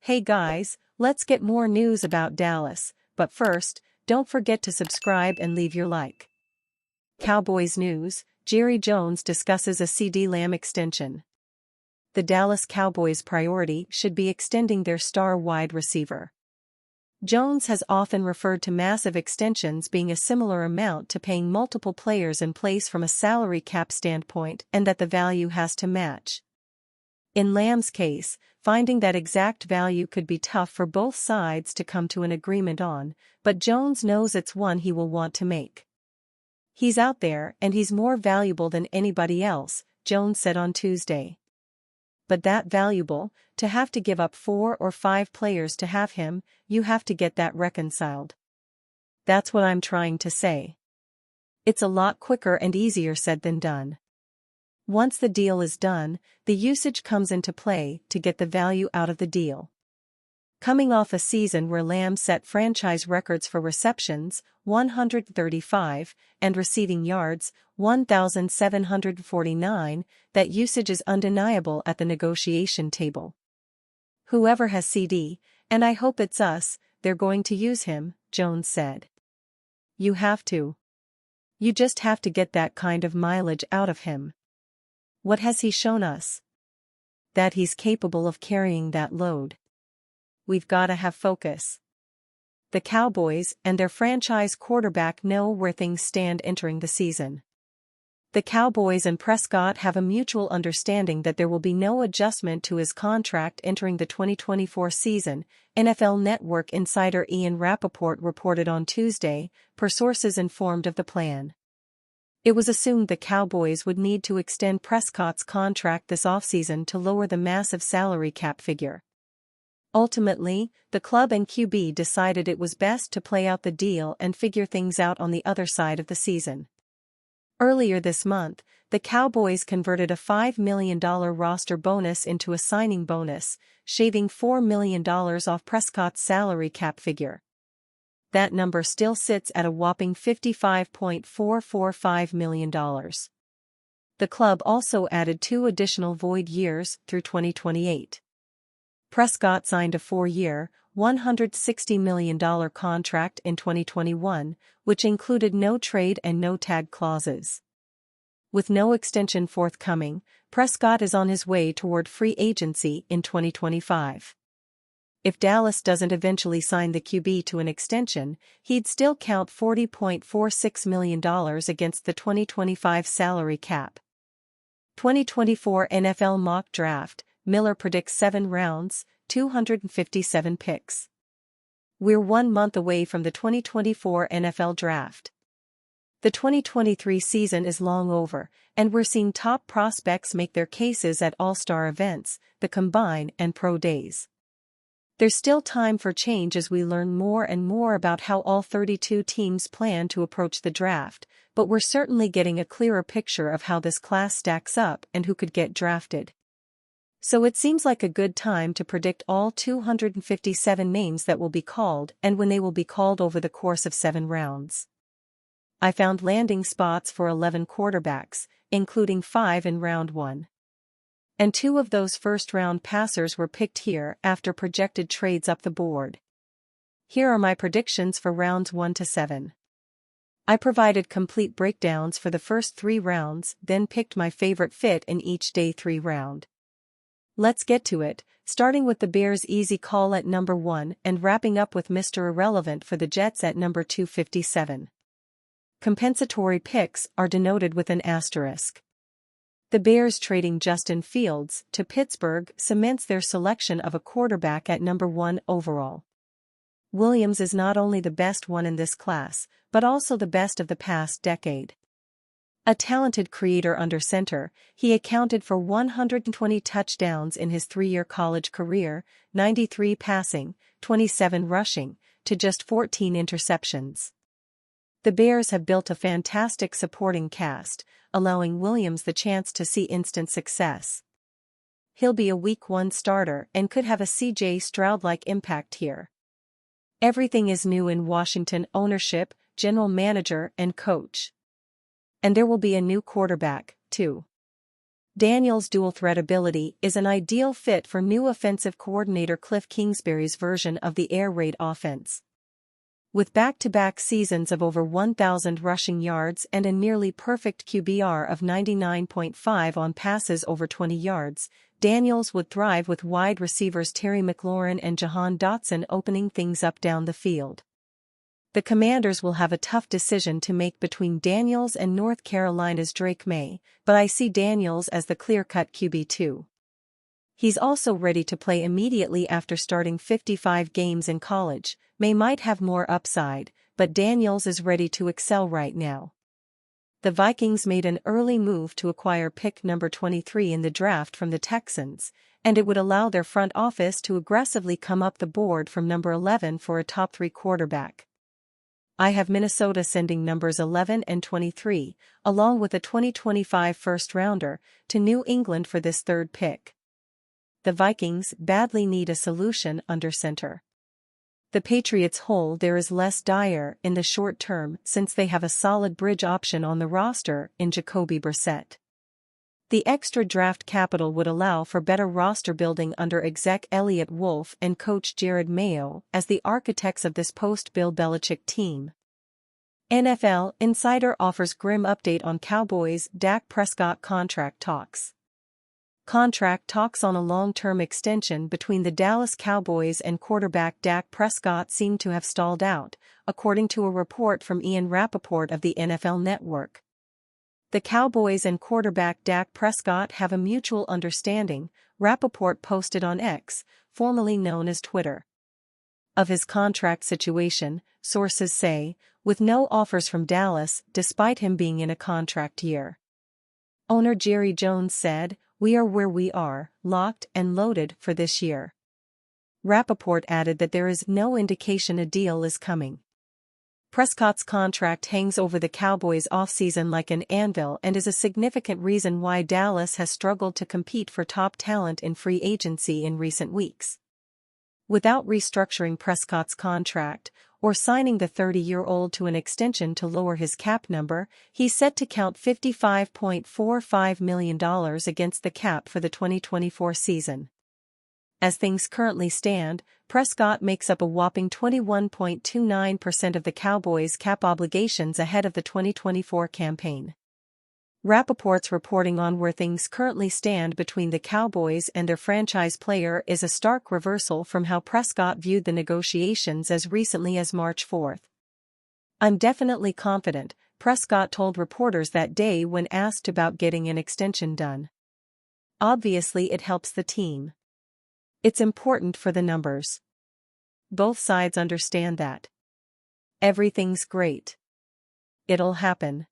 Hey guys, let's get more news about Dallas, but first, don't forget to subscribe and leave your like. Cowboys news, Jerry Jones discusses a CeeDee Lamb extension. The Dallas Cowboys' priority should be extending their star wide receiver. Jones has often referred to massive extensions being a similar amount to paying multiple players in place from a salary cap standpoint and that the value has to match. In Lamb's case, finding that exact value could be tough for both sides to come to an agreement on, but Jones knows it's one he will want to make. He's out there and he's more valuable than anybody else, Jones said on Tuesday. But that valuable, to have to give up 4 or 5 players to have him, you have to get that reconciled. That's what I'm trying to say. It's a lot quicker and easier said than done. Once the deal is done, the usage comes into play to get the value out of the deal. Coming off a season where Lamb set franchise records for receptions, 135, and receiving yards, 1,749, that usage is undeniable at the negotiation table. Whoever has CeeDee, and I hope it's us, they're going to use him, Jones said. You have to. You just have to get that kind of mileage out of him. What has he shown us? That he's capable of carrying that load. We've gotta have focus. The Cowboys and their franchise quarterback know where things stand entering the season. The Cowboys and Prescott have a mutual understanding that there will be no adjustment to his contract entering the 2024 season, NFL Network insider Ian Rappaport reported on Tuesday, per sources informed of the plan. It was assumed the Cowboys would need to extend Prescott's contract this offseason to lower the massive salary cap figure. Ultimately, the club and QB decided it was best to play out the deal and figure things out on the other side of the season. Earlier this month, the Cowboys converted a $5 million roster bonus into a signing bonus, shaving $4 million off Prescott's salary cap figure. That number still sits at a whopping $55.445 million. The club also added 2 additional void years through 2028. Prescott signed a 4-year, $160 million contract in 2021, which included no trade and no tag clauses. With no extension forthcoming, Prescott is on his way toward free agency in 2025. If Dallas doesn't eventually sign the QB to an extension, he'd still count $40.46 million against the 2025 salary cap. 2024 NFL Mock Draft, Miller predicts 7 rounds, 257 picks. We're 1 month away from the 2024 NFL Draft. The 2023 season is long over, and we're seeing top prospects make their cases at all-star events, the Combine and Pro Days. There's still time for change as we learn more and more about how all 32 teams plan to approach the draft, but we're certainly getting a clearer picture of how this class stacks up and who could get drafted. So it seems like a good time to predict all 257 names that will be called and when they will be called over the course of 7 rounds. I found landing spots for 11 quarterbacks, including 5 in round 1. And 2 of those first-round passers were picked here after projected trades up the board. Here are my predictions for rounds 1 to 7. I provided complete breakdowns for the first 3 rounds, then picked my favorite fit in each day 3 round. Let's get to it, starting with the Bears' easy call at number 1 and wrapping up with Mr. Irrelevant for the Jets at number 257. Compensatory picks are denoted with an asterisk. The Bears trading Justin Fields to Pittsburgh cements their selection of a quarterback at number 1 overall. Williams is not only the best one in this class, but also the best of the past decade. A talented creator under center, he accounted for 120 touchdowns in his 3-year college career, 93 passing, 27 rushing, to just 14 interceptions. The Bears have built a fantastic supporting cast, allowing Williams the chance to see instant success. He'll be a Week 1 starter and could have a C.J. Stroud-like impact here. Everything is new in Washington: ownership, general manager, and coach. And there will be a new quarterback, too. Daniels' dual-threat ability is an ideal fit for new offensive coordinator Cliff Kingsbury's version of the air raid offense. With back-to-back seasons of over 1,000 rushing yards and a nearly perfect QBR of 99.5 on passes over 20 yards, Daniels would thrive with wide receivers Terry McLaurin and Jahan Dotson opening things up down the field. The Commanders will have a tough decision to make between Daniels and North Carolina's Drake May, but I see Daniels as the clear-cut QB2. He's also ready to play immediately after starting 55 games in college. May might have more upside, but Daniels is ready to excel right now. The Vikings made an early move to acquire pick number 23 in the draft from the Texans, and it would allow their front office to aggressively come up the board from number 11 for a top 3 quarterback. I have Minnesota sending numbers 11 and 23, along with a 2025 first-rounder, to New England for this third pick. The Vikings badly need a solution under center. The Patriots' hole there is less dire in the short term since they have a solid bridge option on the roster in Jacoby Brissett. The extra draft capital would allow for better roster building under exec Elliott Wolf and coach Jared Mayo as the architects of this post-Bill Belichick team. NFL Insider offers grim update on Cowboys' Dak Prescott contract talks. Contract talks on a long-term extension between the Dallas Cowboys and quarterback Dak Prescott seem to have stalled out, according to a report from Ian Rappaport of the NFL Network. The Cowboys and quarterback Dak Prescott have a mutual understanding, Rappaport posted on X, formerly known as Twitter. Of his contract situation, sources say, with no offers from Dallas despite him being in a contract year. Owner Jerry Jones said, "We are where we are, locked and loaded for this year." Rappaport added that there is no indication a deal is coming. Prescott's contract hangs over the Cowboys' offseason like an anvil and is a significant reason why Dallas has struggled to compete for top talent in free agency in recent weeks. Without restructuring Prescott's contract, or signing the 30-year-old to an extension to lower his cap number, he's set to count $55.45 million against the cap for the 2024 season. As things currently stand, Prescott makes up a whopping 21.29% of the Cowboys' cap obligations ahead of the 2024 campaign. Rappaport's reporting on where things currently stand between the Cowboys and their franchise player is a stark reversal from how Prescott viewed the negotiations as recently as March 4. "I'm definitely confident," Prescott told reporters that day when asked about getting an extension done. "Obviously it helps the team. It's important for the numbers. Both sides understand that. Everything's great. It'll happen."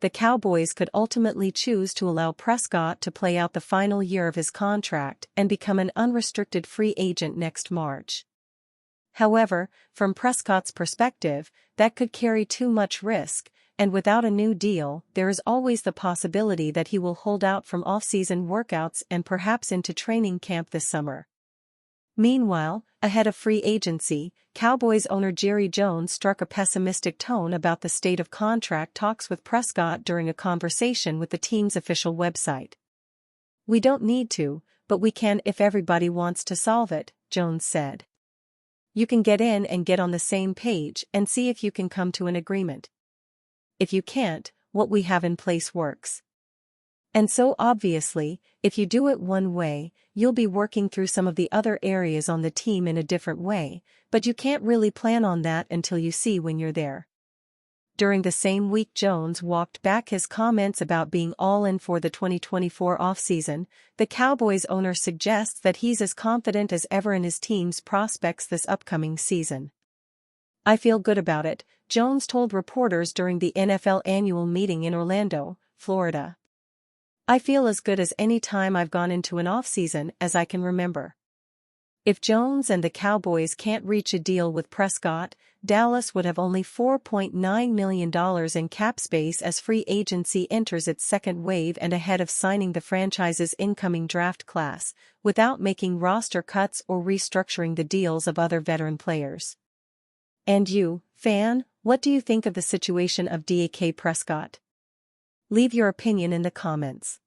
The Cowboys could ultimately choose to allow Prescott to play out the final year of his contract and become an unrestricted free agent next March. However, from Prescott's perspective, that could carry too much risk, and without a new deal, there is always the possibility that he will hold out from off-season workouts and perhaps into training camp this summer. Meanwhile, ahead of free agency, Cowboys owner Jerry Jones struck a pessimistic tone about the state of contract talks with Prescott during a conversation with the team's official website. "We don't need to, but we can if everybody wants to solve it," Jones said. "You can get in and get on the same page and see if you can come to an agreement. If you can't, what we have in place works. And so obviously, if you do it one way, you'll be working through some of the other areas on the team in a different way, but you can't really plan on that until you see when you're there." During the same week, Jones walked back his comments about being all in for the 2024 offseason. The Cowboys owner suggests that he's as confident as ever in his team's prospects this upcoming season. "I feel good about it," Jones told reporters during the NFL annual meeting in Orlando, Florida. "I feel as good as any time I've gone into an offseason as I can remember." If Jones and the Cowboys can't reach a deal with Prescott, Dallas would have only $4.9 million in cap space as free agency enters its second wave and ahead of signing the franchise's incoming draft class, without making roster cuts or restructuring the deals of other veteran players. And you, fan, what do you think of the situation of Dak Prescott? Leave your opinion in the comments.